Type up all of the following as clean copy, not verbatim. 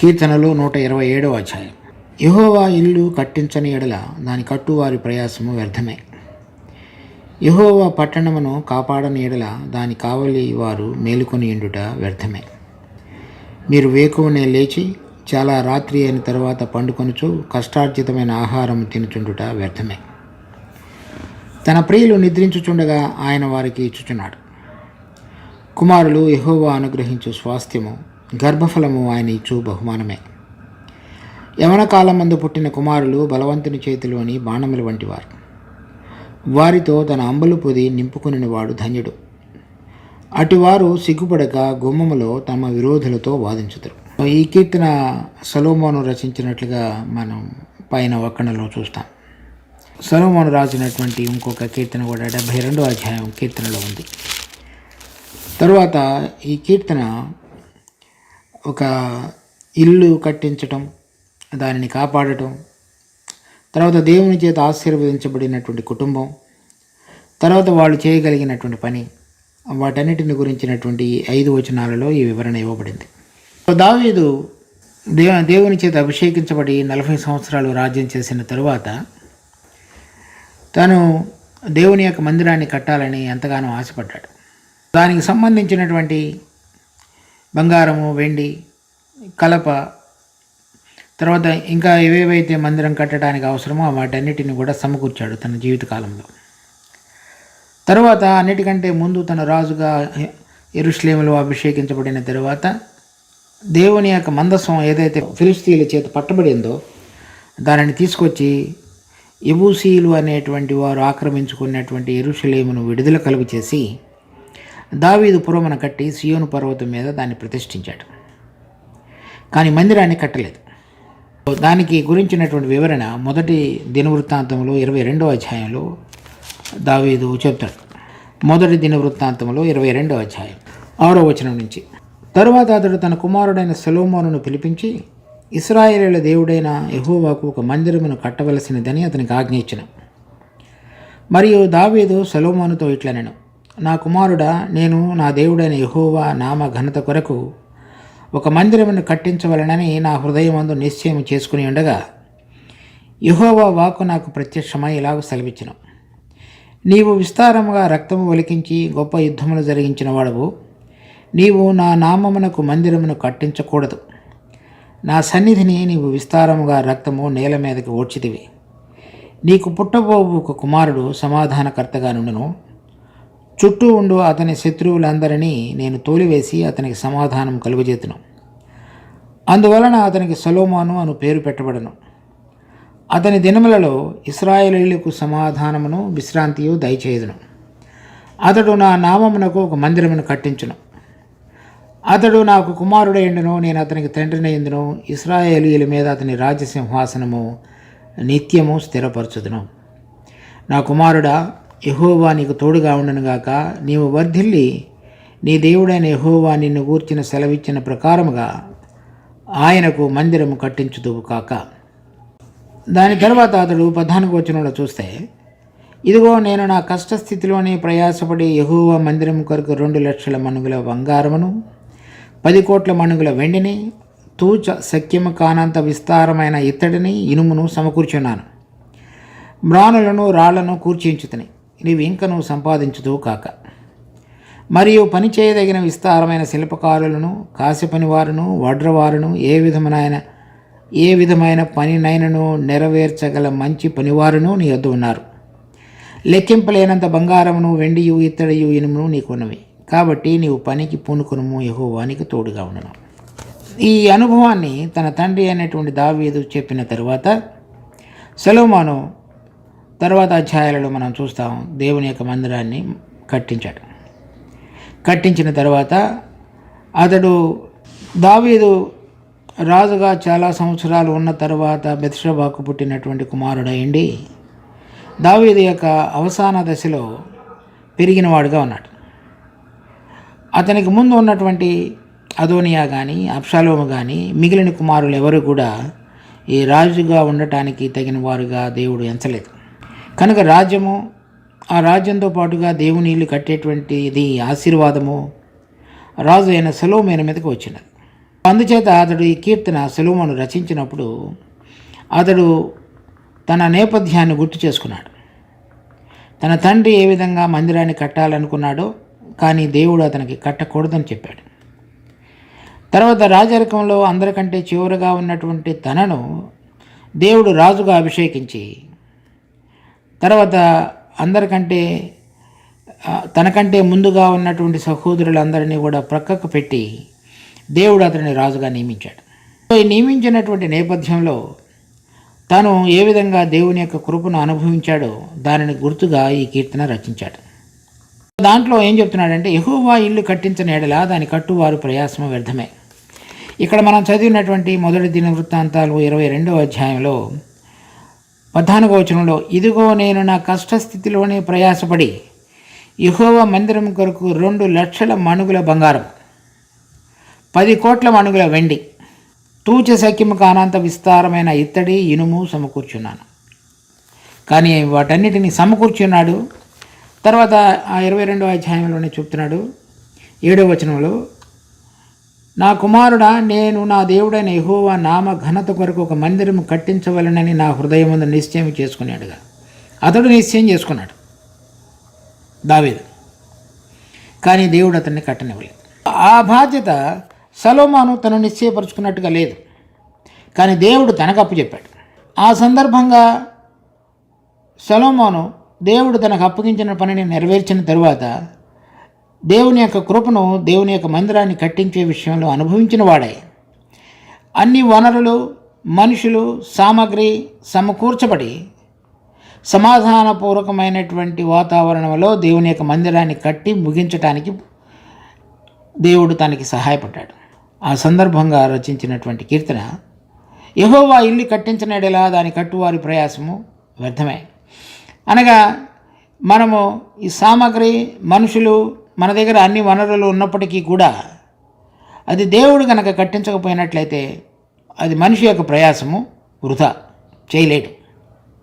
కీర్తనలు 127వ అధ్యాయం. యెహోవా ఇల్లు కట్టించని ఎడల దాని కట్టువారి ప్రయాసము వ్యర్థమే. యెహోవా పట్టణమును కాపాడని ఎడల దాని కావలి వారు మేలుకొని ఎండుట వ్యర్థమే. మీరు వేకువనే లేచి చాలా రాత్రి అయిన తరువాత పండుకొనుచు కష్టార్జితమైన ఆహారం తినుచుండుట వ్యర్థమే. తన ప్రియులు నిద్రించుచుండగా ఆయన వారికి ఇచ్చుచున్నాడు. కుమారులు యెహోవా అనుగ్రహించు స్వాస్థ్యము, గర్భఫలము ఆయన ఇచ్చు బహుమానమే. యవన కాలమందు పుట్టిన కుమారులు బలవంతుని చేతిలోని బాణముల వంటివారు. వారితో తన అంబలు పొది నింపుకుని వాడు ధన్యుడు. అటువారు సిగ్గుపడక గుమ్మములో తమ విరోధులతో వాదించుతారు. ఈ కీర్తన సొలొమోను రచించినట్లుగా మనం పైన వక్కణలో చూస్తాం. సొలొమోను రాసినటువంటి ఇంకొక కీర్తన కూడా 72వ అధ్యాయం కీర్తనలో ఉంది. తరువాత ఈ కీర్తన ఒక ఇల్లు కట్టించటం, దానిని కాపాడటం, తర్వాత దేవుని చేత ఆశీర్వదించబడినటువంటి కుటుంబం, తర్వాత వాళ్ళు చేయగలిగినటువంటి పని, వాటన్నిటిని గురించినటువంటి 5 వచనాలలో ఈ వివరణ ఇవ్వబడింది. దావీదు దేవుని చేత అభిషేకించబడి 40 సంవత్సరాలు రాజ్యం చేసిన తరువాత తను దేవుని యొక్క మందిరాన్ని కట్టాలని ఎంతగానో ఆశపడ్డాడు. దానికి సంబంధించినటువంటి బంగారము, వెండి, కలప, తర్వాత ఇంకా ఏవేవైతే మందిరం కట్టడానికి అవసరమో వాటన్నిటిని కూడా సమకూర్చాడు తన జీవితకాలంలో. తర్వాత అన్నిటికంటే ముందు తన రాజుగా యెరూషలేములో అభిషేకించబడిన తర్వాత దేవుని యొక్క మందసం ఏదైతే ఫిలిష్తీయుల చేత పట్టబడిందో దానిని తీసుకొచ్చి యెబూసీయులు అనేటువంటి వారు ఆక్రమించుకున్నటువంటి యెరూషలేమును విడుదల కలుగు చేసి దావీదు పురమున కట్టి సియోను పర్వతం మీద దాన్ని ప్రతిష్ఠించాడు. కానీ మందిరాన్ని కట్టలేదు. దానికి గురించినటువంటి వివరణ మొదటి దినవృత్తాంతంలో 22వ అధ్యాయంలో దావీదు చెప్తాడు. మొదటి దినవృత్తాంతంలో 22వ అధ్యాయం 6వ వచనం నుంచి. తరువాత అతడు తన కుమారుడైన సొలొమోనును పిలిపించి ఇశ్రాయేలీయుల దేవుడైన యెహోవాకు ఒక మందిరమును కట్టవలసినదని అతనికి ఆజ్ఞ ఇచ్చెను. మరియు దావీదు సొలొమోనుతో ఇట్లనెను, నా కుమారుడా, నేను నా దేవుడైన యెహోవా నామ ఘనత కొరకు ఒక మందిరమును కట్టించవలనని నా హృదయమందు నిశ్చయం చేసుకుని ఉండగా యెహోవా వాక్కు నాకు ప్రత్యక్షమై ఇలాగ సెలవిచ్చెను, నీవు విస్తారముగా రక్తము ఒలికించి గొప్ప యుద్ధములు జరిగించిన వాడవు. నీవు నా నామమునకు మందిరమును కట్టించకూడదు. నా సన్నిధిని నీవు విస్తారముగా రక్తము నేల మీదకి ఓడ్చితివి. నీకు పుట్టబోవు ఒక కుమారుడు సమాధానకర్తగా నుండును. చుట్టూ ఉండు అతని శత్రువులందరినీ నేను తోలివేసి అతనికి సమాధానం కలుగజేతును. అందువలన అతనికి సొలొమోను అను పేరు పెట్టబడను. అతని దినములలో ఇశ్రాయేలీయులకు సమాధానమును విశ్రాంతియు దయచేయుదును. అతడు నా నామమునకు ఒక మందిరమును కట్టించును. అతడు నాకు కుమారుడైండును, నేను అతనికి తండ్రినైందును. ఇశ్రాయేలీయుల మీద అతని రాజ్యసింహాసనము నిత్యము స్థిరపరచుదును. నా కుమారుడా, యెహోవా నీకు తోడుగా ఉండునుగాక. నీవు వర్ధిల్లి నీ దేవుడైన యెహోవా నిన్ను గూర్చిన సెలవిచ్చిన ప్రకారముగా ఆయనకు మందిరము కట్టించుదువు కాక. దాని తర్వాత అతడు 14వ వచనంలో చూస్తే, ఇదిగో నేను నా కష్టస్థితిలోనే ప్రయాసపడి యెహోవా మందిరం కొరకు 2 లక్షల మణుగుల బంగారమును 10 కోట్ల మణుగుల వెండిని తూచ శక్యము కానంత విస్తారమైన ఇత్తడిని ఇనుమును సమకూర్చున్నాను. మ్రానులను రాళ్లను కూర్చించుతని నీవు ఇంకను సంపాదించుదువు కాక. మరియు పని చేయదగిన విస్తారమైన శిల్పకారులను, కాశపనివారును, వడ్రవారును, ఏ విధమైన పనినైనను నెరవేర్చగల మంచి పనివారును నీ వద్ద ఉన్నారు. లెక్కింపలేనంత బంగారమును, వెండియు, ఇత్తడియు, ఇనుమును నీకున్నవి. కాబట్టి నీవు పనికి పూనుకునుము, యెహోవా నీకు తోడుగా ఉండను. ఈ అనుభవాన్ని తన తండ్రి అయినటువంటి దావీదు చెప్పిన తరువాత సొలొమోను తర్వాత అధ్యాయాలలో మనం చూస్తాం దేవుని యొక్క మందిరాన్ని కట్టించాడు. కట్టించిన తర్వాత అతడు దావీదు రాజుగా చాలా సంవత్సరాలు ఉన్న తర్వాత బెత్షెబాకు పుట్టినటువంటి కుమారుడైండి దావీదు యొక్క అవసాన దశలో పెరిగినవాడుగా ఉన్నాడు. అతనికి ముందు ఉన్నటువంటి అదోనియా కానీ అబ్షాలోము కానీ మిగిలిన కుమారులు ఎవరు కూడా ఈ రాజుగా ఉండటానికి తగిన వారుగా దేవుడు ఎంచలేదు. కనుక రాజ్యము, ఆ రాజ్యంతో పాటుగా దేవుని ఇల్లు కట్టేటువంటిది ఆశీర్వాదము రాజు అయిన సొలొమోను మీదకి వచ్చినది. అందుచేత అతడు ఈ కీర్తన సొలొమోను రచించినప్పుడు అతడు తన నేపథ్యాన్ని గుర్తు చేసుకున్నాడు. తన తండ్రి ఏ విధంగా మందిరాన్ని కట్టాలనుకున్నాడో కానీ దేవుడు అతనికి కట్టకూడదని చెప్పాడు. తర్వాత రాజరికంలో అందరికంటే చివరగా ఉన్నటువంటి తనను దేవుడు రాజుగా అభిషేకించి తర్వాత అందరికంటే తనకంటే ముందుగా ఉన్నటువంటి సహోదరులందరినీ కూడా ప్రక్కకు పెట్టి దేవుడు అతన్ని రాజుగా నియమించాడు. ఈ నియమించినటువంటి నేపథ్యంలో తాను ఏ విధంగా దేవుని యొక్క కృపను అనుభవించాడో దానిని గుర్తుగా ఈ కీర్తన రచించాడు. దాంట్లో ఏం చెప్తున్నాడంటే, యెహోవా ఇల్లు కట్టించిన ఎడల దాని కట్టువారు ప్రయాసము వ్యర్థమే. ఇక్కడ మనం చదివినటువంటి మొదటి దినవృత్తాంతాలు 22వ అధ్యాయంలో 14వ వచనంలో, ఇదిగో నేను నా కష్టస్థితిలోనే ప్రయాసపడి యెహోవా మందిరం కొరకు 2 లక్షల మణుగుల బంగారం, 10 కోట్ల మణుగుల వెండి, తూచ సఖ్యము కానంత విస్తారమైన ఇత్తడి ఇనుము సమకూర్చున్నాను. కానీ వాటన్నిటిని సమకూర్చున్నాడు. తర్వాత ఆ 22వ అధ్యాయంలోనే చెప్తున్నాడు 7వ వచనంలో, నా కుమారుడా, నేను నా దేవుడైన యెహోవా నామ ఘనత కొరకు ఒక మందిరము కట్టించవలనని నా హృదయముందు నిశ్చయం చేసుకున్నాడుగా. అతడు నిశ్చయం చేసుకున్నాడు దావీదు, కానీ దేవుడు అతన్ని కట్టనివ్వలేదు. ఆ బాధ్యత సొలొమోను తను నిశ్చయపరుచుకున్నట్టుగా లేదు, కానీ దేవుడు తనకు అప్పచెప్పాడు. ఆ సందర్భంగా సొలొమోను దేవుడు తనకు అప్పగించిన పనిని నెరవేర్చిన తరువాత దేవుని యొక్క కృపను, దేవుని యొక్క మందిరాన్ని కట్టించే విషయంలో అనుభవించిన వాడే. అన్ని వనరులు, మనుషులు, సామగ్రి సమకూర్చబడి సమాధానపూర్వకమైనటువంటి వాతావరణంలో దేవుని యొక్క మందిరాన్ని కట్టి ముగించడానికి దేవుడు తనకి సహాయపడ్డాడు. ఆ సందర్భంగా రచించినటువంటి కీర్తన, యెహోవా ఇల్లు కట్టించిన ఎడల దాని కట్టువారి ప్రయాసము వ్యర్థమే. అనగా మనము ఈ సామగ్రి, మనుషులు, మన దగ్గర అన్ని వనరులు ఉన్నప్పటికీ కూడా అది దేవుడు కనుక కట్టించకపోయినట్లయితే అది మనిషి యొక్క ప్రయాసము వృధా చేయలేడు.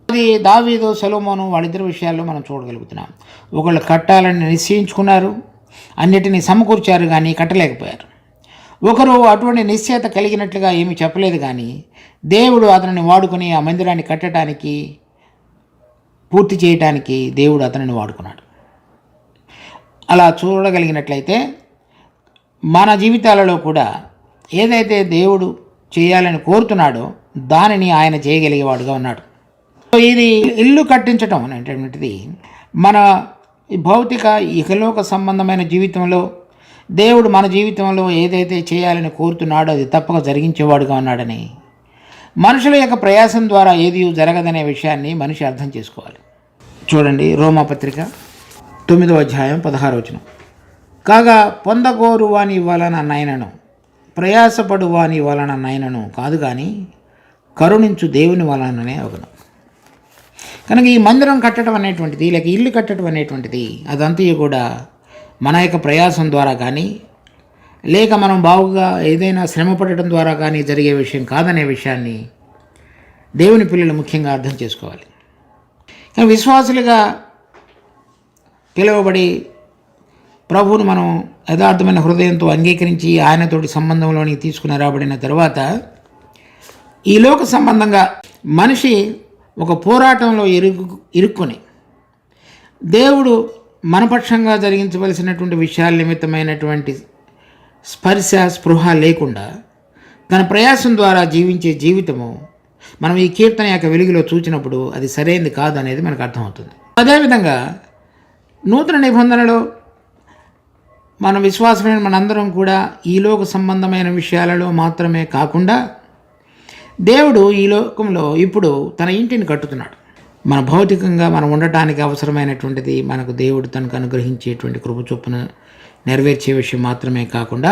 అది దావీదు, సొలొమోను వాళ్ళిద్దరి విషయాల్లో మనం చూడగలుగుతున్నాం. ఒకళ్ళు కట్టాలని నిశ్చయించుకున్నారు, అన్నిటినీ సమకూర్చారు, కానీ కట్టలేకపోయారు. ఒకరు అటువంటి నిశ్చయత కలిగినట్లుగా ఏమీ చెప్పలేదు, కానీ దేవుడు అతనిని వాడుకొని ఆ మందిరాన్ని కట్టడానికి, పూర్తి చేయటానికి దేవుడు అతనిని వాడుకున్నాడు. అలా చూడగలిగినట్లయితే మన జీవితాలలో కూడా ఏదైతే దేవుడు చేయాలని కోరుతున్నాడో దానిని ఆయన చేయగలిగేవాడుగా ఉన్నాడు. ఇది ఇల్లు కట్టించటం అనేటువంటిది మన భౌతిక ఇహలోక సంబంధమైన జీవితంలో దేవుడు మన జీవితంలో ఏదైతే చేయాలని కోరుతున్నాడో అది తప్పక జరిగించేవాడుగా ఉన్నాడని, మనుషుల యొక్క ప్రయాసం ద్వారా ఏది జరగదనే విషయాన్ని మనిషి అర్థం చేసుకోవాలి. చూడండి, రోమాపత్రిక 9వ అధ్యాయం 16వ వచనం, కాగా పొందగోరు వాని వలన నైనను ప్రయాసపడు వాని వలన నైనను కాదు, కానీ కరుణించు దేవుని వలననే అగును. కనుక ఈ మందిరం కట్టడం అనేటువంటిది, లేక ఇల్లు కట్టడం అనేటువంటిది అదంతా కూడా మన యొక్క ప్రయాసం ద్వారా కానీ, లేక మనం బాగుగా ఏదైనా శ్రమ పడటం ద్వారా కానీ జరిగే విషయం కాదనే విషయాన్ని దేవుని పిల్లలు ముఖ్యంగా అర్థం చేసుకోవాలి. కానీ విశ్వాసులుగా పిలువబడి ప్రభువును మనం యథార్థమైన హృదయంతో అంగీకరించి ఆయనతోటి సంబంధంలోనికి తీసుకుని రాబడిన తర్వాత ఈ లోక సంబంధంగా మనిషి ఒక పోరాటంలో ఇరుక్కుని దేవుడు మనపక్షంగా జరిగించవలసినటువంటి విషయాల నిమిత్తమైనటువంటి స్పర్శ స్పృహ లేకుండా తన ప్రయాసం ద్వారా జీవించే జీవితము మనం ఈ కీర్తన యొక్క వెలుగులో చూచినప్పుడు అది సరైనది కాదు అనేది మనకు అర్థమవుతుంది. అదేవిధంగా నూతన నిబంధనలో మన విశ్వాసమైన మనందరం కూడా ఈ లోక సంబంధమైన విషయాలలో మాత్రమే కాకుండా దేవుడు ఈ లోకంలో ఇప్పుడు తన ఇంటిని కట్టుతున్నాడు. మన భౌతికంగా మనం ఉండటానికి అవసరమైనటువంటిది మనకు దేవుడు తనకు అనుగ్రహించేటువంటి కృప చొప్పున నెరవేర్చే విషయం మాత్రమే కాకుండా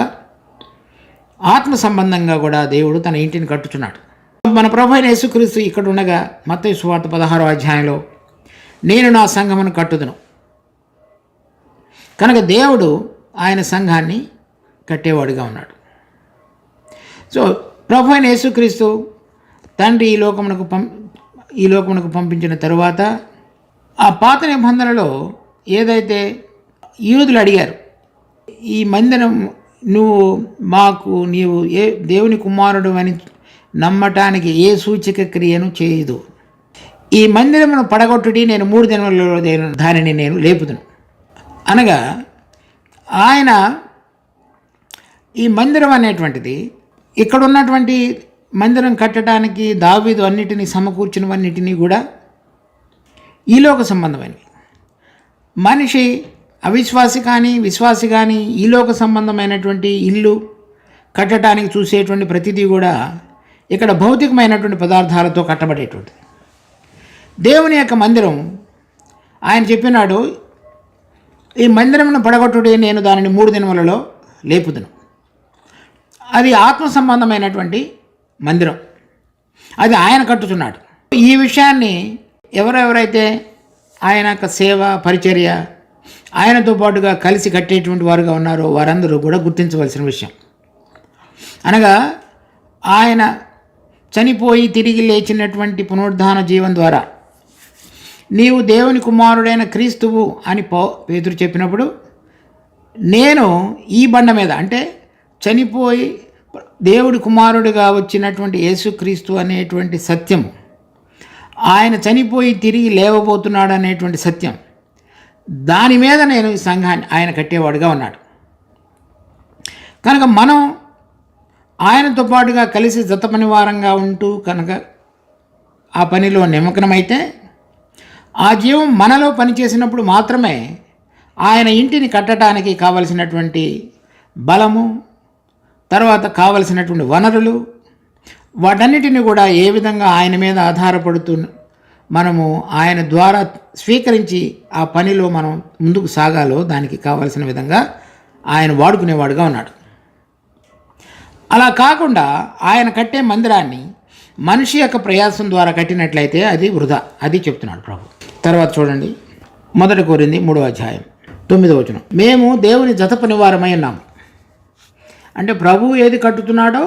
ఆత్మ సంబంధంగా కూడా దేవుడు తన ఇంటిని కట్టుచున్నాడు. మన ప్రభు అయిన యేసుక్రీస్తు ఇక్కడ ఉండగా మత్తయి సువార్త 16వ అధ్యాయంలో నేను నా సంఘమును కట్టుదును. కనుక దేవుడు ఆయన సంఘాన్ని కట్టేవాడుగా ఉన్నాడు. సో ప్రభు అయిన యేసుక్రీస్తు తండ్రి ఈ లోకమునకు పంపించిన తరువాత ఆ పాత నిబంధనలో ఏదైతే యూదులు అడిగారు, ఈ మందిరం నీవు దేవుని కుమారుడు అని నమ్మటానికి ఏ సూచక క్రియను చేయదు. ఈ మందిరమును పడగొట్టుడి, నేను 3 దినములలో దానిని నేను లేపుదును. అనగా ఆయన ఈ మందిరం అనేటువంటిది ఇక్కడ ఉన్నటువంటి మందిరం కట్టడానికి దావీదు అన్నిటినీ సమకూర్చినవన్నిటినీ కూడా ఈలోక సంబంధమైనవి. మనిషి అవిశ్వాసి కానీ విశ్వాసి కానీ ఈలోక సంబంధమైనటువంటి ఇల్లు కట్టడానికి చూసేటువంటి ప్రతిదీ కూడా ఇక్కడ భౌతికమైనటువంటి పదార్థాలతో కట్టబడేటువంటిది. దేవుని యొక్క మందిరం ఆయన చెప్పినాడు, ఈ మందిరమును పడగొట్టుడే, నేను దానిని 3 దినములలో లేపుదును. అది ఆత్మ సంబంధమైనటువంటి మందిరం, అది ఆయన కట్టుతున్నాడు. ఈ విషయాన్ని ఎవరెవరైతే ఆయన యొక్క సేవ పరిచర్య ఆయనతో పాటుగా కలిసి కట్టేటువంటి వారుగా ఉన్నారో వారందరూ కూడా గుర్తించవలసిన విషయం. అనగా ఆయన చనిపోయి తిరిగి లేచినటువంటి పునరుద్ధాన జీవం ద్వారా నీవు దేవుని కుమారుడైన క్రీస్తువు అని పేతురు చెప్పినప్పుడు, నేను ఈ బండ మీద, అంటే చనిపోయి దేవుడి కుమారుడిగా వచ్చినటువంటి యేసుక్రీస్తు అనేటువంటి సత్యం, ఆయన చనిపోయి తిరిగి లేవబోతున్నాడు అనేటువంటి సత్యం, దాని మీద నేను ఈ సంఘాన్ని ఆయన కట్టేవాడుగా ఉన్నాడు. కనుక మనం ఆయనతో పాటుగా కలిసి జత పనివారంగా ఉంటూ కనుక ఆ పనిలో నిమగ్నమైతే, ఆ జీవం మనలో పనిచేసినప్పుడు మాత్రమే ఆయన ఇంటిని కట్టడానికి కావలసినటువంటి బలము, తర్వాత కావలసినటువంటి వనరులు, వాటన్నిటిని కూడా ఏ విధంగా ఆయన మీద ఆధారపడుతూ మనము ఆయన ద్వారా స్వీకరించి ఆ పనిలో మనం ముందుకు సాగాలో దానికి కావలసిన విధంగా ఆయన వాడుకునేవాడుగా ఉన్నాడు. అలా కాకుండా ఆయన కట్టే మందిరాన్ని మనిషి యొక్క ప్రయాసం ద్వారా కట్టినట్లయితే అది వృధా, అది చెప్తున్నాడు ప్రభు. తర్వాత చూడండి, 1 కొరింథీ 3వ అధ్యాయం 9వ వచనం, మేము దేవుని జత పనివారమై ఉన్నాము. అంటే ప్రభువు ఏది కట్టుతున్నాడో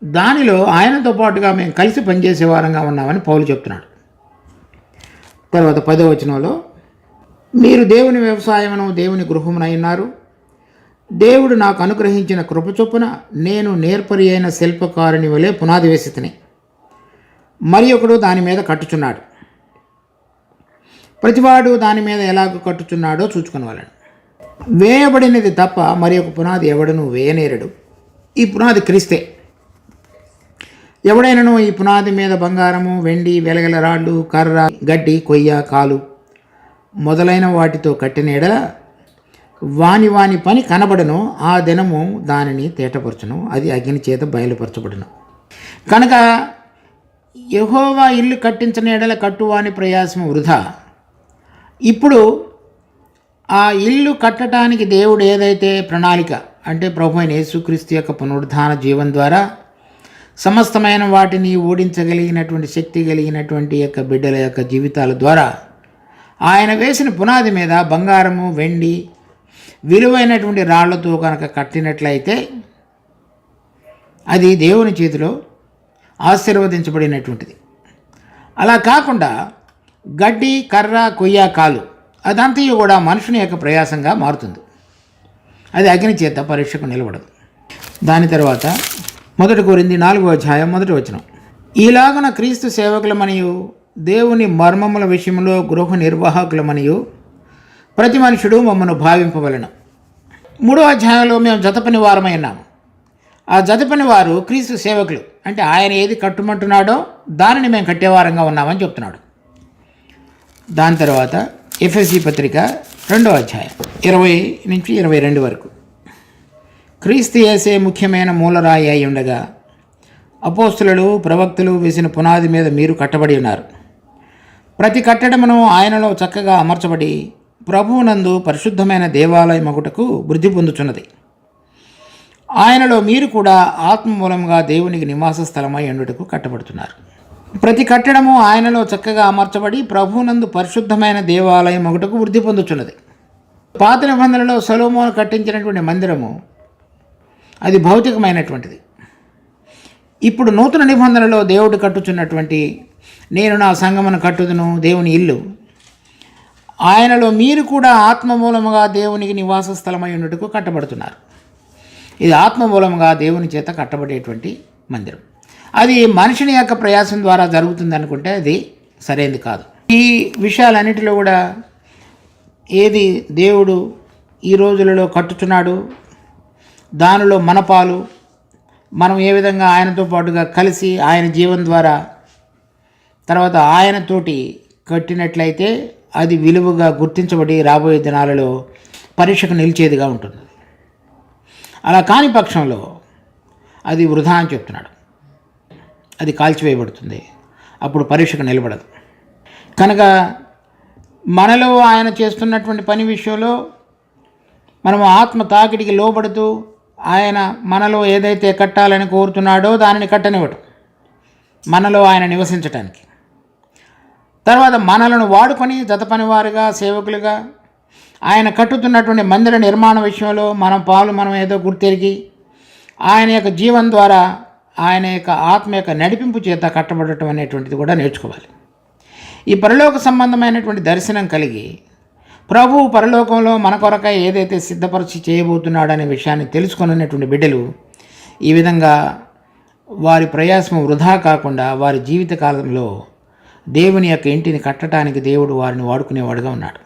దానిలో ఆయనతో పాటుగా మేము కలిసి పనిచేసే వారంగా ఉన్నామని పౌలు చెప్తున్నాడు. తర్వాత 10వ వచనంలో, మీరు దేవుని వ్యవసాయమును దేవుని గృహమునై ఉన్నారు, దేవుడు నాకు అనుగ్రహించిన కృప చొప్పున నేను నేర్పరి అయిన శిల్పకారుని వలె పునాది వేసితిని, మరి ఒకడు దాని మీద కట్టుచున్నాడు. ప్రతివాడు దాని మీద ఎలాగ కట్టుచున్నాడో చూచుకునేవాళ్ళను. వేయబడినది తప్ప మరి ఒక పునాది ఎవడను వేయనేరడు, ఈ పునాది క్రీస్తే. ఎవడైనను ఈ పునాది మీద బంగారము, వెండి, వెలగల రాళ్ళు, కర్ర, గడ్డి, కొయ్య, కాలు మొదలైన వాటితో కట్టిన ఎడల వాని పని కనబడను, ఆ దినము దానిని తేటపరచును, అది అగ్ని చేత బయలుపరచబడును. కనుక యెహోవా ఇల్లు కట్టించని ఎడల కట్టువాని ప్రయాసము వృధా. ఇప్పుడు ఆ ఇల్లు కట్టడానికి దేవుడు ఏదైతే ప్రణాళిక, అంటే ప్రభు అయిన యేసుక్రీస్తు యొక్క పునరుద్ధాన జీవం ద్వారా సమస్తమైన వాటిని ఓడించగలిగినటువంటి శక్తి కలిగినటువంటి యొక్క బిడ్డల యొక్క జీవితాల ద్వారా ఆయన వేసిన పునాది మీద బంగారము, వెండి, విలువైనటువంటి రాళ్లతో కనుక కట్టినట్లయితే అది దేవుని చేతిలో ఆశీర్వదించబడినటువంటిది. అలా కాకుండా గడ్డి, కర్ర, కొయ్య, కాలు అదంతా కూడా మనుషుని యొక్క ప్రయాసంగా మారుతుంది, అది అగ్ని చేత పరీక్షకు నిలబడదు. దాని తర్వాత 1 కొరింథీ 4వ అధ్యాయం 1వ వచనం, ఈలాగున క్రీస్తు సేవకులమనియు దేవుని మర్మముల విషయంలో గృహ నిర్వాహకులమనియు ప్రతి మనుషుడు మమ్మను భావింపవలెను. 3వ అధ్యాయంలో మేము జతపని వారమై ఉన్నాము. ఆ జతపని వారు క్రీస్తు సేవకులు, అంటే ఆయన ఏది కట్టుమంటున్నాడో దానిని మేము కట్టేవారంగా ఉన్నామని చెప్తున్నాడు. దాని తర్వాత ఎఫెసీ పత్రిక 2వ అధ్యాయం 20 నుంచి 22 వరకు, క్రీస్తు యేసే ముఖ్యమైన మూలరాయి అయి ఉండగా అపోస్తులు, ప్రవక్తలు వేసిన పునాది మీద మీరు కట్టబడి ఉన్నారు. ప్రతి కట్టడమును ఆయనలో చక్కగా అమర్చబడి ప్రభువునందు పరిశుద్ధమైన దేవాలయ మగుటకు వృద్ధి పొందుచున్నది. ఆయనలో మీరు కూడా ఆత్మ మూలంగా దేవునికి నివాస స్థలమై ఉండుటకు కట్టబడుతున్నారు. ప్రతి కట్టడము ఆయనలో చక్కగా అమర్చబడి ప్రభువునందు పరిశుద్ధమైన దేవాలయం ఒకటకు వృద్ధి పొందుతున్నది. పాత నిబంధనలో సొలొమోను కట్టించినటువంటి మందిరము అది భౌతికమైనటువంటిది. ఇప్పుడు నూతన నిబంధనలో దేవుడు కట్టుచున్నటువంటి నేను నా సంఘమును కట్టుదును దేవుని ఇల్లు, ఆయనలో మీరు కూడా ఆత్మ మూలముగా దేవునికి నివాస స్థలమై ఉన్నట్టుకు కట్టబడుతున్నారు. ఇది ఆత్మ మూలంగా దేవుని చేత కట్టబడేటువంటి మందిరం. అది మనుషుని యొక్క ప్రయాసం ద్వారా జరుగుతుంది అనుకుంటే అది సరైనది కాదు. ఈ విషయాలన్నిటిలో కూడా ఏది దేవుడు ఈ రోజులలో కట్టుతున్నాడు, దానిలో మన పాలు, మనం ఏ విధంగా ఆయనతో పాటుగా కలిసి ఆయన జీవం ద్వారా తర్వాత ఆయనతోటి కట్టినట్లయితే అది విలువగా గుర్తించబడి రాబోయే దినాలలో పరీక్షకు నిలిచేదిగా ఉంటుంది. అలా కాని పక్షంలో అది వృధా అని చెప్తున్నాడు. అది కాల్చివేయబడుతుంది, అప్పుడు పరీక్షకు నిలబడదు. కనుక మనలో ఆయన చేస్తున్నటువంటి పని విషయంలో మనము ఆత్మ తాకిడికి లోబడుతూ ఆయన మనలో ఏదైతే కట్టాలని కోరుతున్నాడో దానిని కట్టనివ్వటం, మనలో ఆయన నివసించటానికి. తర్వాత మనలను వాడుకొని జత పనివారుగా సేవకులుగా ఆయన కట్టుతున్నటువంటి మందిర నిర్మాణ విషయంలో మనం ఏదో గుర్తెరిగి ఆయన యొక్క జీవం ద్వారా ఆయన యొక్క ఆత్మ యొక్క నడిపింపు చేత కట్టబడటం అనేటువంటిది కూడా నేర్చుకోవాలి. ఈ పరలోక సంబంధమైనటువంటి దర్శనం కలిగి ప్రభువు పరలోకంలో మన కొరకై ఏదైతే సిద్ధపరిచి చేయబోతున్నాడనే విషయాన్ని తెలుసుకున్నటువంటి బిడ్డలు ఈ విధంగా వారి ప్రయాసం వృధా కాకుండా వారి జీవితకాలంలో దేవుని యొక్క ఇంటిని కట్టడానికి దేవుడు వారిని వాడుకునేవాడుగా ఉన్నాడు.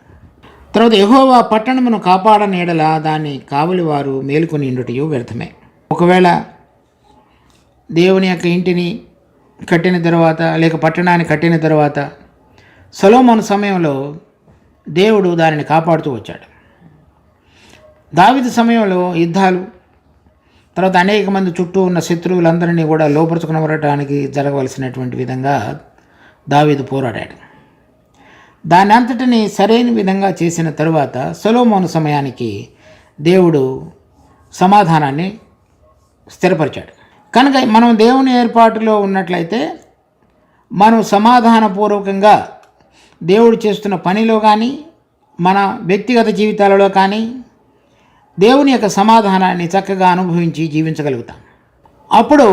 తర్వాత యెహోవా పట్టణమును కాపాడని ఎడల దాన్ని కావలి వారు మేలుకొని ఉండుటయు వ్యర్థమే. ఒకవేళ దేవుని యొక్క ఇంటిని కట్టిన తర్వాత లేక పట్టణాన్ని కట్టిన తర్వాత సొలొమోను సమయంలో దేవుడు దానిని కాపాడుతూ వచ్చాడు. దావీదు సమయంలో యుద్ధాలు, తర్వాత అనేక మంది చుట్టూ ఉన్న శత్రువులందరినీ కూడా లోపరుచుకునవడానికి జరగవలసినటువంటి విధంగా దావీదు పోరాడాడు. దాని అంతటిని సరైన విధంగా చేసిన తరువాత సొలొమోను సమయానికి దేవుడు సమాధానాన్ని స్థిరపరిచాడు. కనుక మనం దేవుని ఏర్పాటులో ఉన్నట్లయితే మనం సమాధానపూర్వకంగా దేవుడు చేస్తున్న పనిలో కానీ మన వ్యక్తిగత జీవితాలలో కానీ దేవుని యొక్క సమాధానాన్ని చక్కగా అనుభవించి జీవించగలుగుతాం. అప్పుడు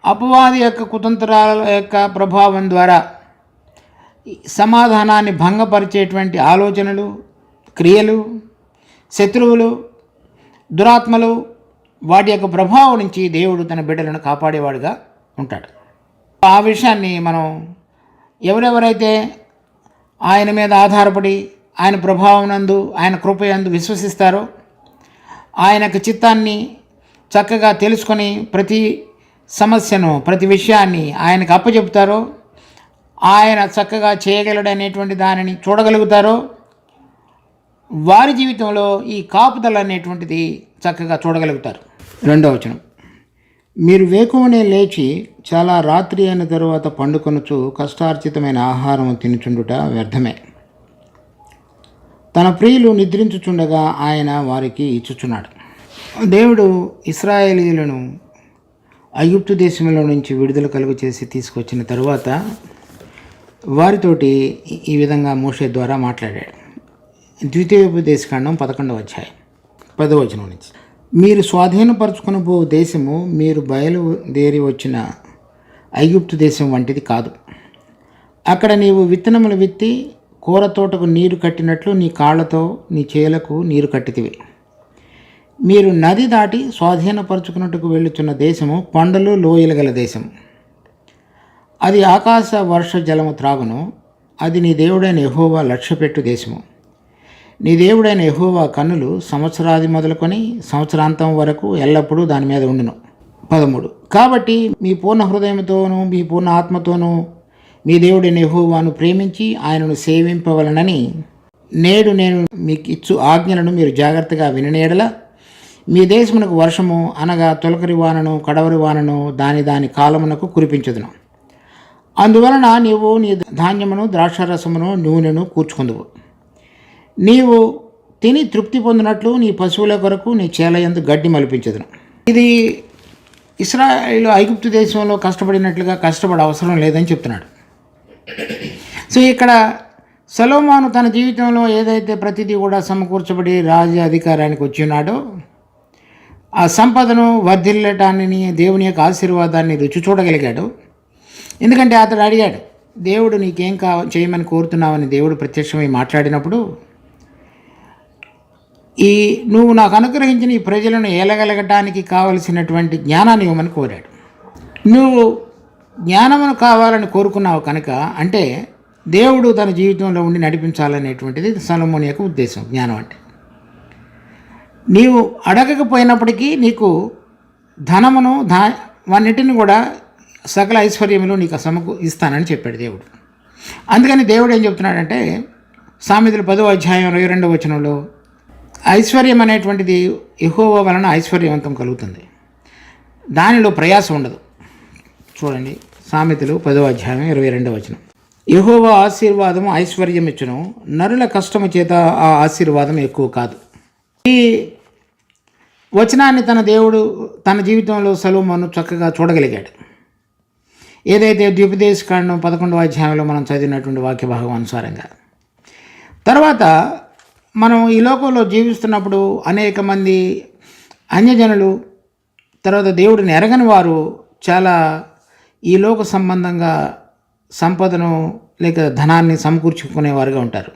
అపవాది యొక్క కుతంత్రాల యొక్క ప్రభావం ద్వారా సమాధానాన్ని భంగపరిచేటువంటి ఆలోచనలు, క్రియలు, శత్రువులు, దురాత్మలు, వాటి యొక్క ప్రభావం నుంచి దేవుడు తన బిడ్డలను కాపాడేవాడుగా ఉంటాడు. ఆ విషయాన్ని మనం ఎవరెవరైతే ఆయన మీద ఆధారపడి ఆయన ప్రభావం నందు ఆయన కృపయందు విశ్వసిస్తారో, ఆయన యొక్క చిత్తాన్ని చక్కగా తెలుసుకొని ప్రతి సమస్యను ప్రతి విషయాన్ని ఆయనకు అప్పచెప్తారో, ఆయన చక్కగా చేయగలడనేటువంటి దానిని చూడగలుగుతారో, వారి జీవితంలో ఈ కాపుదల అనేటువంటిది చక్కగా చూడగలుగుతారు. 2వ వచనం, మీరు వేకువనే లేచి చాలా రాత్రి అయిన తరువాత పండుకొనుచు కష్టార్జితమైన ఆహారం తినుచుండుట వ్యర్థమే. తన ప్రియులు నిద్రించుచుండగా ఆయన వారికి ఇచ్చుచున్నాడు. దేవుడు ఇశ్రాయేలీయులను ఐగుప్తు దేశంలో నుంచి విడుదల కలుగు చేసి తీసుకొచ్చిన తరువాత వారితోటి ఈ విధంగా మోషే ద్వారా మాట్లాడాడు. ద్వితీయోపదేశకాండం 11వ అధ్యాయం 10వ వచనం నుంచి, మీరు స్వాధీనపరచుకుని పో దేశము మీరు బయలుదేరి వచ్చిన ఐగుప్తు దేశం వంటిది కాదు. అక్కడ నీవు విత్తనములు విత్తి కూర తోటకు నీరు కట్టినట్లు నీ కాళ్లతో నీ చేలకు నీరు కట్టితివి. మీరు నది దాటి స్వాధీనపరచుకున్నట్టుకు వెళ్ళుచున్న దేశము కొండలు లోయలు గల దేశము. అది ఆకాశ వర్ష జలము త్రాగును. అది నీ దేవుడైన యెహోవా లక్ష్యపెట్టు దేశము. నీ దేవుడైన యెహోవా కన్నులు సంవత్సరాది మొదలుకొని సంవత్సరాంతం వరకు ఎల్లప్పుడూ దాని మీద ఉండును. 13, కాబట్టి మీ పూర్ణ హృదయంతోనూ మీ పూర్ణ ఆత్మతోనూ మీ దేవుడైన యెహోవాను ప్రేమించి ఆయనను సేవింపవలనని నేడు నేను మీకు ఇచ్చు ఆజ్ఞలను మీరు జాగ్రత్తగా విననేడల మీ దేశమునకు వర్షము అనగా తొలకరి వానను కడవరి వానను దాని కాలమునకు కురిపించదును. అందువలన నీవు నీ ధాన్యమును ద్రాక్షారసమును నూనెను కూర్చుకుందువు. నీవు తిని తృప్తి పొందినట్లు నీ పశువుల కొరకు నీ చేలయందు గడ్డి మలిపించదును. ఇది ఇశ్రాయేలు ఐగుప్తు దేశంలో కష్టపడినట్లుగా కష్టపడే అవసరం లేదని చెప్తున్నాడు. సో ఇక్కడ సొలొమోను తన జీవితంలో ఏదైతే ప్రతిదీ కూడా సమకూర్చబడి రాజ అధికారానికి వచ్చి ఉన్నాడో ఆ సంపదను వర్ధిల్లటాన్ని దేవుని యొక్క ఆశీర్వాదాన్ని రుచి చూడగలిగాడు. ఎందుకంటే అతడు అడిగాడు, దేవుడు నీకేం చేయమని కోరుతున్నావని దేవుడు ప్రత్యక్షమై మాట్లాడినప్పుడు ఈ నువ్వు నాకు అనుగ్రహించిన ఈ ప్రజలను ఏలగలగటానికి కావలసినటువంటి జ్ఞానాన్ని ఇవ్వమని కోరాడు. నువ్వు జ్ఞానమును కావాలని కోరుకున్నావు కనుక, అంటే దేవుడు తన జీవితంలో ఉండి నడిపించాలనేటువంటిది సొలొమోను యొక్క ఉద్దేశం. జ్ఞానం అంటే నీవు అడగకపోయినప్పటికీ నీకు ధనమును వాన్నిటిని కూడా సకల ఐశ్వర్యములు నీకు ఇస్తానని చెప్పాడు దేవుడు. అందుకని దేవుడు ఏం చెప్తున్నాడంటే సామెతలు 10వ అధ్యాయం 22వ వచనంలో ఐశ్వర్యం అనేటువంటిది యెహోవా వలన ఐశ్వర్యవంతం కలుగుతుంది, దానిలో ప్రయాసం ఉండదు. చూడండి, సామెతలు 10వ అధ్యాయం 22వ వచనం. యెహోవా ఆశీర్వాదము ఐశ్వర్యం ఇచ్చును, నరుల కష్టము చేత ఆ ఆశీర్వాదం ఎక్కువ కాదు. ఈ వచనాన్ని దేవుడు తన జీవితంలో సొలొమోను చక్కగా చూడగలిగాడు. ఏదైతే ద్విపదేశకాండం 11వ అధ్యాయంలో మనం చదివినటువంటి వాక్య భాగం అనుసారంగా. తర్వాత మనం ఈ లోకంలో జీవిస్తున్నప్పుడు అనేక మంది అన్యజనులు, తర్వాత దేవుడిని ఎరగని వారు చాలా ఈ లోక సంబంధంగా సంపదను లేక ధనాన్ని సమకూర్చుకునేవారుగా ఉంటారు.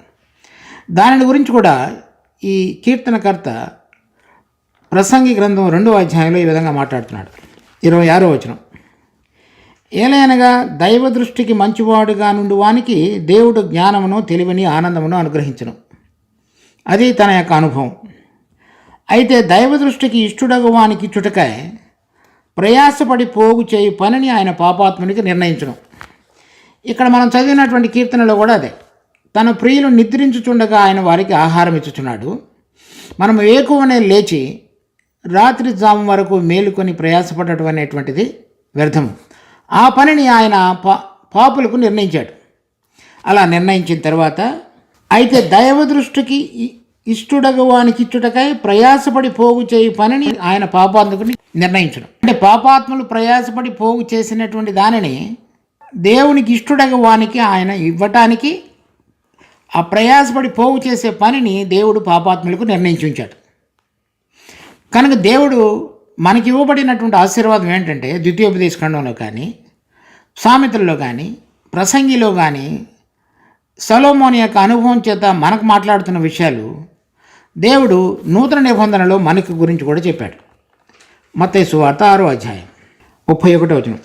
దానిని గురించి కూడా ఈ కీర్తనకర్త ప్రసంగి గ్రంథం 2వ అధ్యాయంలో ఈ విధంగా మాట్లాడుతున్నాడు. 26వ వచనం. ఏలయనగా దైవ దృష్టికి మంచివాడుగా నుండి వానికి దేవుడు జ్ఞానమును, తెలివిని, ఆనందమును అనుగ్రహించును. అది తన యొక్క అనుభవం. అయితే దైవ దృష్టికి ఇష్టడగు వానికి చుటకాయ ప్రయాసపడి పోగు చేయి పనిని ఆయన పాపాత్మునికి నిర్ణయించును. ఇక్కడ మనం చదివినటువంటి కీర్తనలో కూడా అదే. తన ప్రియులు నిద్రించుచుండగా ఆయన వారికి ఆహారం ఇచ్చుచున్నాడు. మనం వేకువనే లేచి రాత్రి జాము వరకు మేలుకొని ప్రయాసపడటం అనేటువంటిది వ్యర్థము. ఆ పనిని ఆయన పాపులకు నిర్ణయించాడు. అలా నిర్ణయించిన తర్వాత అయితే దైవ దృష్టికి ఇష్టడగు వానికి ఇచ్చుటకై ప్రయాసపడి పోగు చేయి పనిని ఆయన పాపాత్ముని నిర్ణయించడం. అంటే పాపాత్ములు ప్రయాసపడి పోగు చేసినటువంటి దానిని దేవునికి ఇష్టడగు వానికి ఆయన ఇవ్వటానికి, ఆ ప్రయాసపడి పోగు చేసే పనిని దేవుడు పాపాత్ములకు నిర్ణయించి ఉంచాడు. కనుక దేవుడు మనకి ఇవ్వబడినటువంటి ఆశీర్వాదం ఏంటంటే ద్వితీయోపదేశకాండంలో కానీ, సామెతల్లో కానీ, ప్రసంగిలో కానీ సొలొమోను యొక్క అనుభవం చేత మనకు మాట్లాడుతున్న విషయాలు దేవుడు నూతన నిబంధనలో మనకు గురించి కూడా చెప్పాడు. మత్తయి సువార్త 6వ అధ్యాయం 31వ వచనం.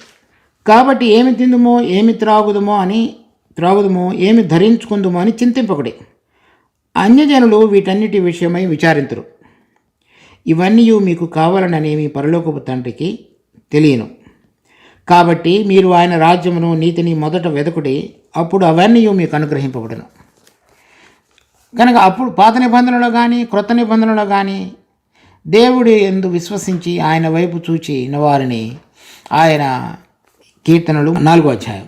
కాబట్టి ఏమి తిందుమో, ఏమి త్రాగుదుమో, ఏమి ధరించుకుందుమో అని చింతింపకుడి. అన్యజనులు వీటన్నిటి విషయమై విచారింతురు. ఇవన్నీ మీకు కావాలనని మీ పరలోకపు తండ్రికి తెలియను. కాబట్టి మీరు ఆయన రాజ్యమును, నీతిని మొదట వెదకుడి, అప్పుడు అవన్నీ మీకు అనుగ్రహింపబడును. కనుక అప్పుడు పాత నిబంధనలో కానీ, క్రొత్త నిబంధనలో కానీ దేవుడి యందు విశ్వసించి ఆయన వైపు చూచి వారిని ఆయన కీర్తనలు 4వ అధ్యాయం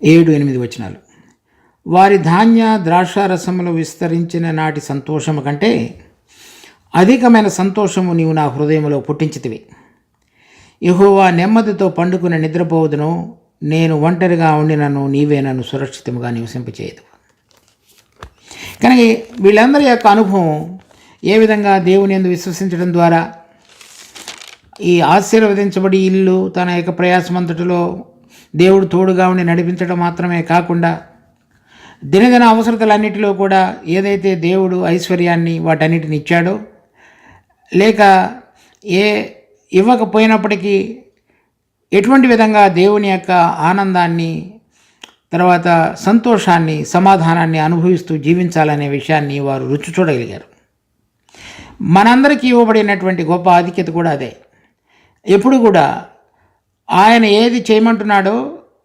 7-8 వచనాలు. వారి ధాన్య ద్రాక్షారసములు విస్తరించిన నాటి సంతోషము కంటే అధికమైన సంతోషము నీవు నా హృదయంలో పుట్టించితివి. యెహోవా నెమ్మదితో పండుకుని నిద్రపోవదును, నేను ఒంటరిగా ఉండినను నీవే నన్ను సురక్షితంగా నివసింపచేయదు. కనుక వీళ్ళందరి యొక్క అనుభవం ఏ విధంగా దేవుని యందు విశ్వసించడం ద్వారా ఈ ఆశీర్వదించబడి ఇల్లు తన యొక్క ప్రయాసమంతటిలో దేవుడు తోడుగా ఉండి నడిపించడం మాత్రమే కాకుండా దినదిన అవసరతలన్నిటిలో కూడా ఏదైతే దేవుడు ఐశ్వర్యాన్ని వాటన్నిటిని ఇచ్చాడో, లేక ఇవ్వకపోయినప్పటికీ ఎటువంటి విధంగా దేవుని యొక్క ఆనందాన్ని, తర్వాత సంతోషాన్ని, సమాధానాన్ని అనుభవిస్తూ జీవించాలనే విషయాన్ని వారు రుచి చూడగలిగారు. మనందరికీ ఇవ్వబడినటువంటి గొప్ప ఆధిక్యత కూడా అదే. ఎప్పుడు కూడా ఆయన ఏది చేయమంటున్నాడో,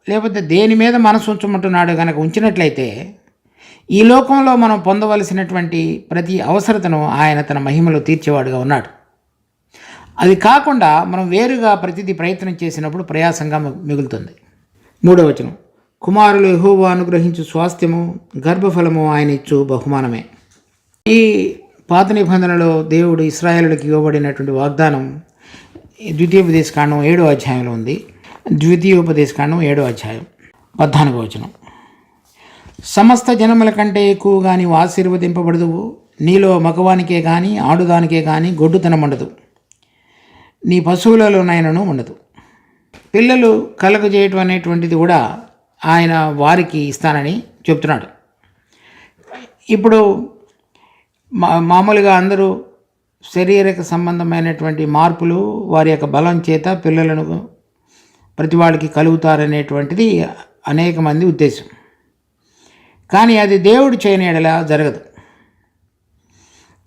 లేకపోతే దేని మీద మనసు ఉంచమంటున్నాడో కనుక ఉంచినట్లయితే ఈ లోకంలో మనం పొందవలసినటువంటి ప్రతి అవసరతను ఆయన తన మహిమలో తీర్చేవాడుగా ఉన్నాడు. అది కాకుండా మనం వేరుగా ప్రతిదీ ప్రయత్నం చేసినప్పుడు ప్రయాసంగా మిగులుతుంది. 3వ వచనం. కుమారులు యెహోవా అనుగ్రహించు స్వాస్థ్యము, గర్భఫలము ఆయన ఇచ్చు బహుమానమే. ఈ పాత నిబంధనలో దేవుడు ఇశ్రాయేలులకు ఇవ్వబడినటువంటి వాగ్దానం ద్వితీయోపదేశకాండం 7వ అధ్యాయంలో ఉంది. ద్వితీయోపదేశకాండం 7వ అధ్యాయం 14వ వచనం. సమస్త జనముల కంటే ఎక్కువగా నీవు ఆశీర్వదింపబడదువు. నీలో మగవానికే కానీ, ఆడుదానికే కానీ గొడ్డుతనం ఉండదు, నీ పశువులలోనైనను ఉండదు. పిల్లలు కలగజేయటం అనేటువంటిది కూడా ఆయన వారికి ఇస్తానని చెప్తున్నాడు. ఇప్పుడు మామూలుగా అందరూ శారీరక సంబంధమైనటువంటి మార్పులు వారి యొక్క బలం చేత పిల్లలను ప్రతి వాళ్ళకి కలుగుతారనేటువంటిది అనేక మంది ఉద్దేశం. కానీ అది దేవుడు చేయని ఎడల జరగదు.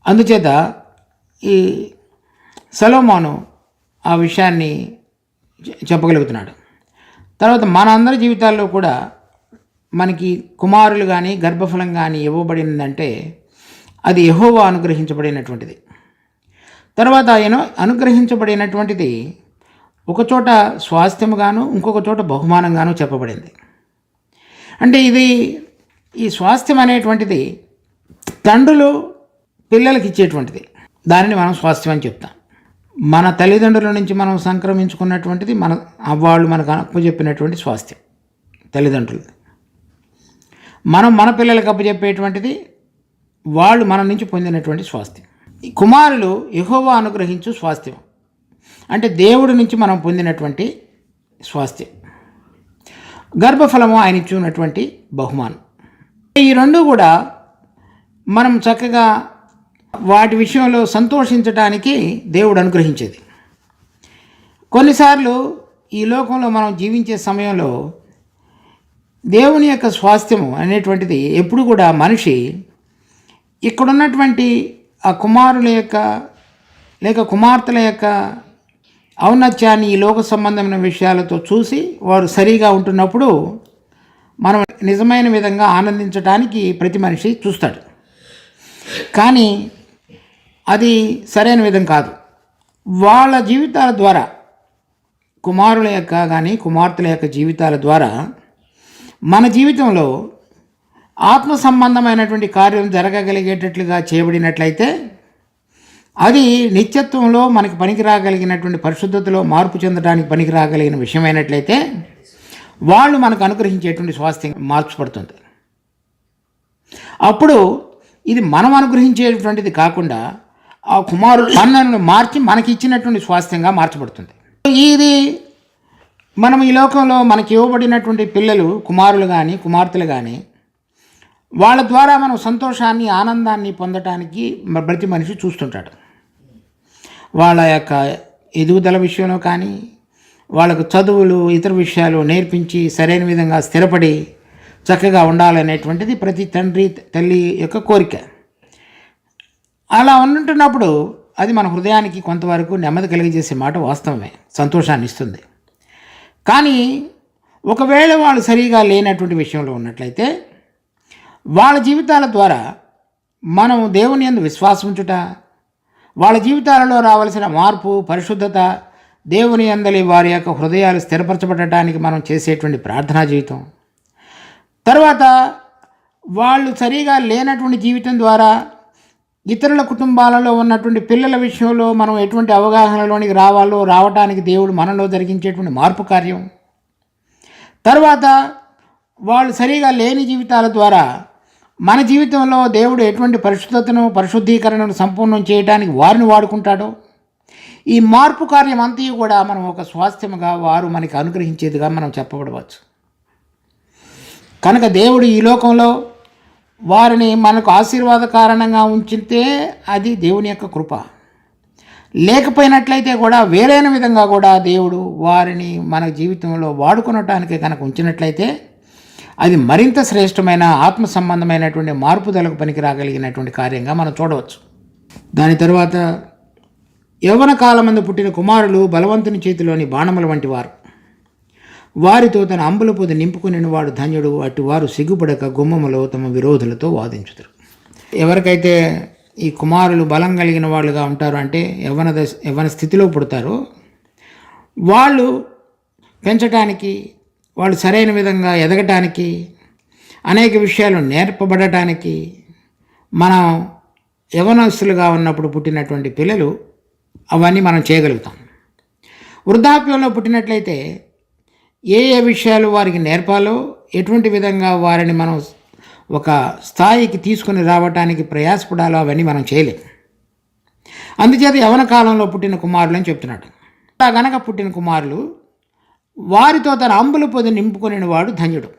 అందుచేత ఈ సొలొమోను ఆ విషయాన్ని చెప్పగలుగుతున్నాడు. తర్వాత మన అందరి జీవితాల్లో కూడా మనకి కుమారులు కానీ గర్భఫలం కానీ ఇవ్వబడిందంటే అది యెహోవా అనుగ్రహించబడినటువంటిది. తర్వాత ఆయన అనుగ్రహించబడినటువంటిది ఒకచోట స్వాస్థ్యముగాను ఇంకొక చోట బహుమానంగాను చెప్పబడింది. అంటే ఈ స్వాస్థ్యం అనేటువంటిది తండ్రులు పిల్లలకి ఇచ్చేటువంటిది, దానిని మనం స్వాస్థ్యం అని చెప్తాం. మన తల్లిదండ్రుల నుంచి మనం సంక్రమించుకున్నటువంటిది వాళ్ళు మనకు అప్పచెప్పినటువంటి స్వాస్థ్యం తల్లిదండ్రులు. మనం మన పిల్లలకు అప్పచెప్పేటువంటిది వాళ్ళు మన నుంచి పొందినటువంటి స్వాస్థ్యం. ఈ కుమారులు యెహోవా అనుగ్రహించు స్వాస్థ్యం అంటే దేవుడి నుంచి మనం పొందినటువంటి స్వాస్థ్యం. గర్భఫలము ఆయన ఇచ్చినటువంటి బహుమానం. ఈ రెండు కూడా మనం చక్కగా వాటి విషయంలో సంతోషించడానికి దేవుడు అనుగ్రహించేది. కొన్నిసార్లు ఈ లోకంలో మనం జీవించే సమయంలో దేవుని యొక్క స్వాస్థ్యము అనేటువంటిది ఎప్పుడు కూడా మనిషి ఇక్కడున్నటువంటి ఆ కుమారుల యొక్క లేక కుమార్తెల యొక్క ఔన్నత్యాన్ని ఈ లోక సంబంధమైన విషయాలతో చూసి వారు సరిగా ఉంటున్నప్పుడు మనం నిజమైన విధంగా ఆనందించడానికి ప్రతి మనిషి చూస్తాడు. కానీ అది సరైన విధం కాదు. వాళ్ళ జీవితాల ద్వారా కుమారుల యొక్క కానీ కుమార్తెల యొక్క జీవితాల ద్వారా మన జీవితంలో ఆత్మ సంబంధమైనటువంటి కార్యం జరగగలిగేటట్లుగా చేయబడినట్లయితే అది నిత్యత్వంలో మనకి పనికి రాగలిగినటువంటి పరిశుద్ధతలో మార్పు చెందడానికి పనికి రాగలిగిన విషయమైనట్లయితే వాళ్ళు మనకు అనుగ్రహించేటువంటి స్వాస్థ్యం మార్చబడుతుంది. అప్పుడు ఇది మనం అనుగ్రహించేటువంటిది కాకుండా ఆ కుమారుడు మనను మార్చి మనకి ఇచ్చినటువంటి స్వాస్థ్యంగా మార్చబడుతుంది. ఇది మనం ఈ లోకంలో మనకి ఇవ్వబడినటువంటి పిల్లలు కుమారులు కానీ కుమార్తెలు కానీ వాళ్ళ ద్వారా మనం సంతోషాన్ని ఆనందాన్ని పొందటానికి ప్రతి మనిషి చూస్తుంటాడు. వాళ్ళ యొక్క ఎదుగుదల విషయంలో కానీ వాళ్ళకు చదువులు ఇతర విషయాలు నేర్పించి సరైన విధంగా స్థిరపడి చక్కగా ఉండాలనేటువంటిది ప్రతి తండ్రి తల్లి యొక్క కోరిక. అలా ఉంటున్నప్పుడు అది మన హృదయానికి కొంతవరకు నెమ్మది కలిగజేసే మాట వాస్తవమే, సంతోషాన్ని ఇస్తుంది. కానీ ఒకవేళ వాళ్ళు సరిగా లేనటువంటి విషయంలో ఉన్నట్లయితే వాళ్ళ జీవితాల ద్వారా మనం దేవుని యందు విశ్వాసం ఉంచుట, వాళ్ళ జీవితాలలో రావాల్సిన మార్పు పరిశుద్ధత, దేవుని యందలి వారి యొక్క హృదయాలు స్థిరపరచబడటానికి మనం చేసేటువంటి ప్రార్థనా జీవితం, తర్వాత వాళ్ళు సరిగా లేనటువంటి జీవితం ద్వారా ఇతరుల కుటుంబాలలో ఉన్నటువంటి పిల్లల విషయంలో మనం ఎటువంటి అవగాహనలోనికి రావటానికి దేవుడు మనలో జరిగించేటువంటి మార్పు కార్యం, తర్వాత వాళ్ళు సరిగా లేని జీవితాల ద్వారా మన జీవితంలో దేవుడు ఎటువంటి పరిశుద్ధతను పరిశుద్ధీకరణను సంపూర్ణం చేయడానికి వారిని వాడుకుంటాడో, ఈ మార్పు కార్యం అంతా కూడా మనం ఒక స్వాస్థ్యముగా వారు మనకి అనుగ్రహించేదిగా మనం చెప్పబడవచ్చు. కనుక దేవుడు ఈ లోకంలో వారిని మనకు ఆశీర్వాద కారణంగా ఉంచితే అది దేవుని యొక్క కృప. లేకపోయినట్లయితే కూడా వేరైన విధంగా కూడా దేవుడు వారిని మన జీవితంలో వాడుకొనటానికి కనుక ఉంచినట్లయితే అది మరింత శ్రేష్టమైన ఆత్మ సంబంధమైనటువంటి మార్పుదలకు పనికి రాగలిగినటువంటి కార్యంగా మనం చూడవచ్చు. దాని తర్వాత యవ్వన కాలమందు పుట్టిన కుమారులు బలవంతుని చేతిలోని బాణముల వంటి వారు, వారితో తన అంబుల పొది నింపుకుని వాడు ధన్యుడు, అటు వారు సిగ్గుపడక గుమ్మములో తమ విరోధులతో వాదించుతారు. ఎవరికైతే ఈ కుమారులు బలం కలిగిన వాళ్ళుగా ఉంటారు అంటే యవ్వన స్థితిలో పుడతారో వాళ్ళు పెంచటానికి, వాళ్ళు సరైన విధంగా ఎదగటానికి, అనేక విషయాలు నేర్పబడటానికి మనం యవ్వనస్తులుగా ఉన్నప్పుడు పుట్టినటువంటి పిల్లలు అవన్నీ మనం చేయగలుగుతాం. వృద్ధాప్యంలో పుట్టినట్లయితే ఏ విషయాలు వారికి నేర్పాలో, ఎటువంటి విధంగా వారిని మనం ఒక స్థాయికి తీసుకుని రావటానికి ప్రయాసపడాలో అవన్నీ మనం చేయలేం. అందుచేత యవ్వన కాలంలో పుట్టిన కుమారులు అని చెప్తున్నాడు. అలా గనక పుట్టిన కుమారులు వారితో తన అంబుల పొది నింపుకుని వాడు ధన్యుడు.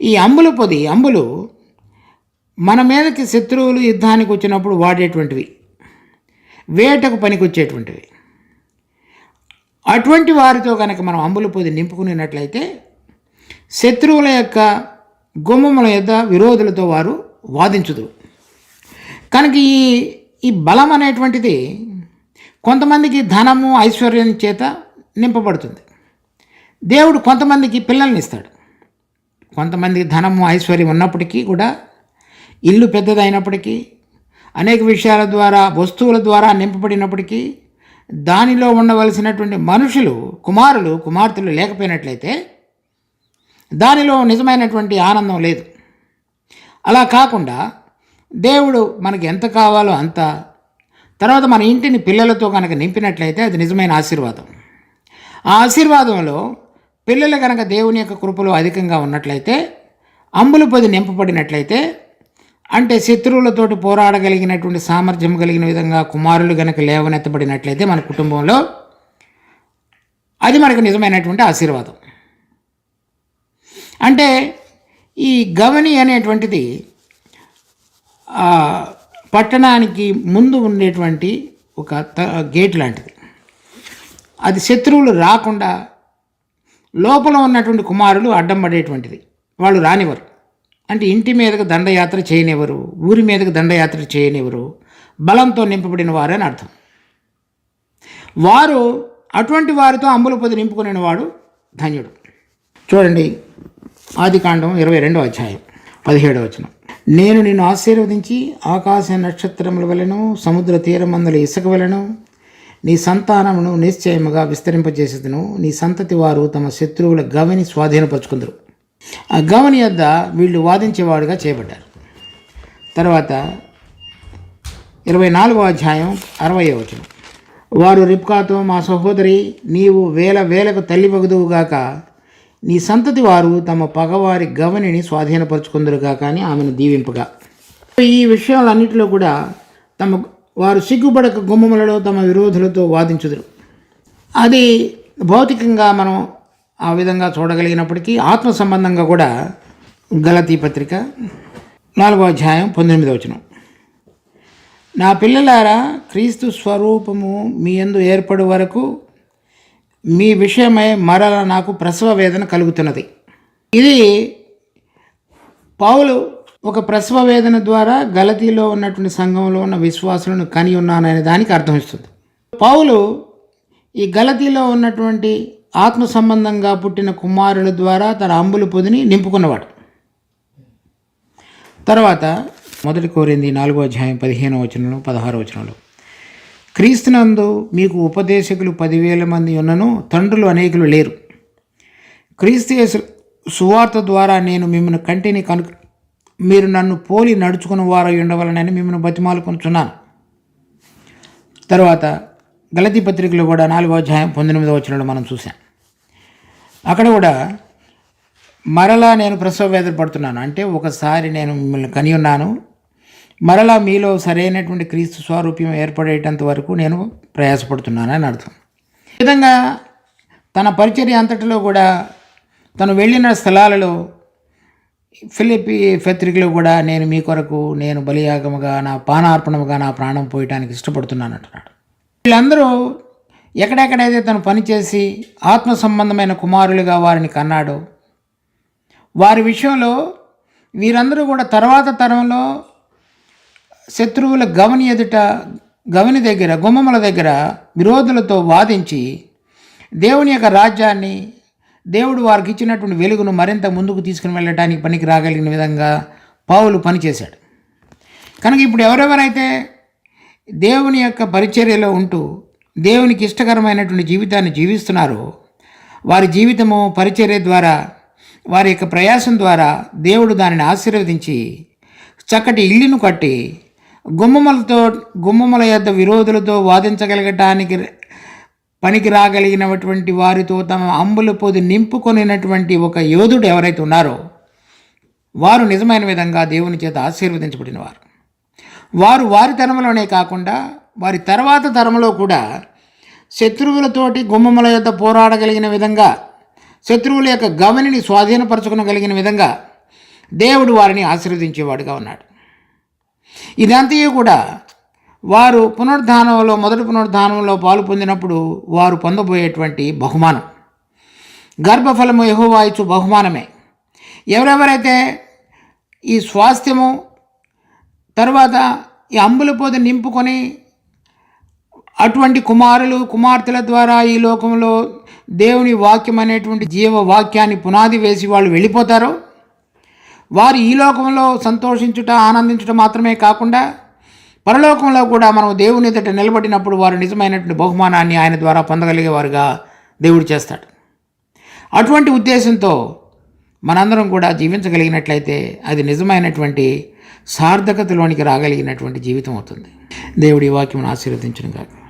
ఈ అంబులు మన మీదకి శత్రువులు యుద్ధానికి వచ్చినప్పుడు వాడేటువంటివి. వేటకు పనికొచ్చేటువంటివి. అటువంటి వారితో కనుక మనం అంబుల పొది నింపుకునేటట్లయితే శత్రువుల యొక్క గుమ్మముల యొక్క విరోధులతో వారు వాదించుదురు. కనుక ఈ బలం అనేటువంటిది కొంతమందికి ధనము ఐశ్వర్యం చేత నింపబడుతుంది. దేవుడు కొంతమందికి పిల్లల్ని ఇస్తాడు. కొంతమందికి ధనము ఐశ్వర్యం ఉన్నప్పటికీ కూడా, ఇల్లు పెద్దదైనప్పటికీ, అనేక విషయాల ద్వారా వస్తువుల ద్వారా నింపబడినప్పటికీ దానిలో ఉండవలసినటువంటి మనుషులు, కుమారులు కుమార్తెలు లేకపోయినట్లయితే దానిలో నిజమైనటువంటి ఆనందం లేదు. అలా కాకుండా దేవుడు మనకి ఎంత కావాలో అంత, తర్వాత మన ఇంటిని పిల్లలతో కనుక నింపినట్లయితే అది నిజమైన ఆశీర్వాదం. ఆ ఆశీర్వాదంలో పిల్లలు కనుక దేవుని యొక్క కృపలో అధికంగా ఉన్నట్లయితే, అంబుల పొది నింపబడినట్లయితే, అంటే శత్రువులతోటి పోరాడగలిగినటువంటి సామర్థ్యం కలిగిన విధంగా కుమారులు కనుక లేవనెత్తబడినట్లయితే మన కుటుంబంలో, అది మనకు నిజమైనటువంటి ఆశీర్వాదం. అంటే ఈ గవని అనేటువంటిది పట్టణానికి ముందు ఉండేటువంటి ఒక గేట్ లాంటిది. అది శత్రువులు రాకుండా లోపల ఉన్నటువంటి కుమారులు అడ్డం పడేటువంటిది. వాళ్ళు రానివ్వరు. అంటే ఇంటి మీదకు దండయాత్ర చేయనివ్వరు, ఊరి మీదకు దండయాత్ర చేయనివ్వరు. బలంతో నింపబడిన వారు అని అర్థం. వారు అటువంటి వారితో అంబుల పొది నింపుకునే వాడు ధన్యుడు. చూడండి, ఆదికాండం 22వ అధ్యాయం 17వ వచనం. నేను నిన్ను ఆశీర్వదించి ఆకాశ నక్షత్రముల వలెను సముద్ర తీరమందుల ఇసుక వలెను నీ సంతానమును నిశ్చయముగా విస్తరింపజేసేదను. నీ సంతతి వారు తమ శత్రువుల గవిని స్వాధీనపరుచుకుందరు. ఆ గవని యొద్ద వీళ్ళు వాదించేవాడుగా చేయబడ్డారు. తర్వాత 24వ అధ్యాయం 60వ వచనం. వారు రిబ్కాతో, మా సహోదరి, నీవు వేల వేలకు తల్లి వగుదువుగాక, నీ సంతతి వారు తమ పగవారి గవనిని స్వాధీనపరుచుకుందరుగాక అని ఆమెను దీవింపగా. ఈ విషయాలన్నింటిలో కూడా వారు సిగ్గుపడక గుమ్మములలో తమ విరోధులతో వాదించుదురు. అది భౌతికంగా మనం ఆ విధంగా చూడగలిగినప్పటికీ ఆత్మ సంబంధంగా కూడా గలతీ పత్రిక 4వ అధ్యాయం 19వ వచనం. నా పిల్లలారా, క్రీస్తు స్వరూపము మీ యందు ఏర్పడు వరకు మీ విషయమై మరల నాకు ప్రసవ వేదన కలుగుతున్నది. ఇది పౌలు ఒక ప్రసవ వేదన ద్వారా గలతీలో ఉన్నటువంటి సంఘంలో ఉన్న విశ్వాసులను కని ఉన్నాననే దానికి అర్థమిస్తుంది. పౌలు ఈ గలతీలో ఉన్నటువంటి ఆత్మ సంబంధంగా పుట్టిన కుమారుల ద్వారా తన అంబుల పొదిని నింపుకున్నవాడు. తర్వాత 1 కొరింథీ 4వ అధ్యాయం 15వ వచనంలో 16వ వచనంలో, క్రీస్తునందు మీకు ఉపదేశకులు 10,000 మంది ఉన్నను తండ్రులు అనేకులు లేరు. క్రీస్తు యేసు సువార్త ద్వారా నేను మిమ్మల్ని కంటిని కనుక మీరు నన్ను పోలి నడుచుకున్న వారు ఉండవలనని మిమ్మల్ని బతిమాలుకొనుచున్నాను. తర్వాత గలతీ పత్రికలో కూడా 4వ అధ్యాయం 19వ వచనంలో మనం చూసాం. అక్కడ కూడా మరలా నేను ప్రసవ వేదన పడుతున్నాను, అంటే ఒకసారి నేను మిమ్మల్ని కని ఉన్నాను, మరలా మీలో సరైనటువంటి క్రీస్తు స్వరూప్యం ఏర్పడేటంత వరకు నేను ప్రయాసపడుతున్నాను అని అర్థం. ఈ విధంగా తన పరిచర్య అంతటిలో కూడా తను వెళ్ళిన స్థలాలలో ఫిలిప్పీ పత్రికలో కూడా నేను మీ కొరకు నేను బలియాగముగా నా పానార్పణముగా నా ప్రాణం పోయటానికి ఇష్టపడుతున్నాను అంటున్నాడు. వీళ్ళందరూ ఎక్కడెక్కడైతే తను పనిచేసి ఆత్మ సంబంధమైన కుమారులుగా వారిని కన్నాడో వారి విషయంలో వీరందరూ కూడా తర్వాత తరంలో శత్రువుల గవని దగ్గర గుమ్మముల దగ్గర విరోధులతో వాదించి దేవుని యొక్క రాజ్యాన్ని, దేవుడు వారికి ఇచ్చినటువంటి వెలుగును మరింత ముందుకు తీసుకుని వెళ్ళడానికి పనికి రాగలిగిన విధంగా పౌలు పనిచేశాడు. కనుక ఇప్పుడు ఎవరెవరైతే దేవుని యొక్క పరిచర్యలో ఉంటూ దేవునికి ఇష్టకరమైనటువంటి జీవితాన్ని జీవిస్తున్నారో వారి జీవితము పరిచర్య ద్వారా, వారి యొక్క ప్రయాసం ద్వారా దేవుడు దానిని ఆశీర్వదించి చక్కటి ఇల్లును కట్టి గుమ్మముల యొద్ద విరోధులతో వాదించగలగటానికి పనికి రాగలిగినటువంటి వారితో తమ అంబుల పొది నింపుకొనినటువంటి ఒక యోధుడు ఎవరైతే ఉన్నారో వారు నిజమైన విధంగా దేవుని చేత ఆశీర్వదించబడిన వారు వారి తరంలోనే కాకుండా వారి తర్వాత తరంలో కూడా శత్రువులతోటి గుమ్మముల యొద్ద పోరాడగలిగిన విధంగా, శత్రువుల యొక్క గవనిని స్వాధీనపరచుకునగలిగిన విధంగా దేవుడు వారిని ఆశీర్వదించేవాడుగా ఉన్నాడు. ఇదంతా కూడా వారు పునరుద్ధానంలో మొదటి పునరుద్ధానంలో పాలు పొందినప్పుడు వారు పొందబోయేటువంటి బహుమానం. గర్భఫలము యెహోవా ఇచ్చు బహుమానమే. ఎవరెవరైతే ఈ స్వాస్థ్యము తర్వాత ఈ అంబుల పొది నింపుకొని అటువంటి కుమారులు కుమార్తెల ద్వారా ఈ లోకంలో దేవుని వాక్యం అనేటువంటి జీవవాక్యాన్ని పునాది వేసి వాళ్ళు వెళ్ళిపోతారో వారు ఈ లోకంలో సంతోషించుట ఆనందించుట మాత్రమే కాకుండా పరలోకంలో కూడా మనం దేవుని ఎదుట నిలబడినప్పుడు వారు నిజమైనటువంటి బహుమానాన్ని ఆయన ద్వారా పొందగలిగేవారుగా దేవుడు చేస్తాడు. అటువంటి ఉద్దేశంతో మనందరం కూడా జీవించగలిగినట్లయితే అది నిజమైనటువంటి సార్థకతలోనికి రాగలిగినటువంటి జీవితం అవుతుంది. దేవుడి వాక్యం ఆశీర్వదించును గాక.